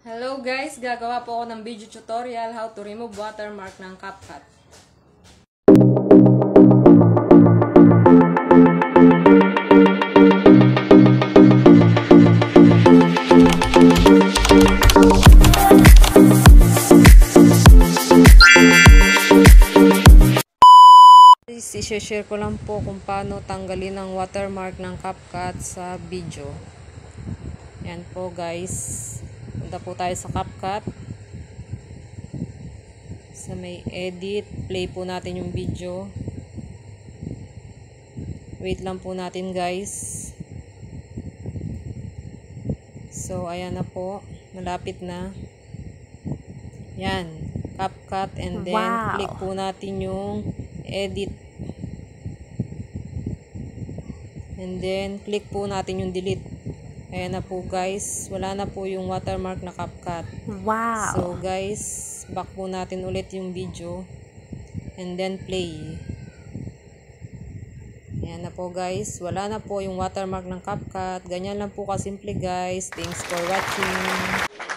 Hello guys! Gagawa po ako ng video tutorial how to remove watermark ng CapCut. I-share ko lang po kung paano tanggalin ang watermark ng CapCut sa video. Yan po guys. Punta po tayo sa CapCut. Sa may edit, play po natin yung video. Wait lang po natin guys. So ayan na po, malapit na. Yan, CapCut, and then click po natin yung edit. And then click po natin yung delete. Ayan na po guys, wala na po yung watermark na CapCut. Wow! So guys, back po natin ulit yung video. And then play. Ayan na po guys, wala na po yung watermark ng CapCut. Ganyan lang po kasimple guys. Thanks for watching.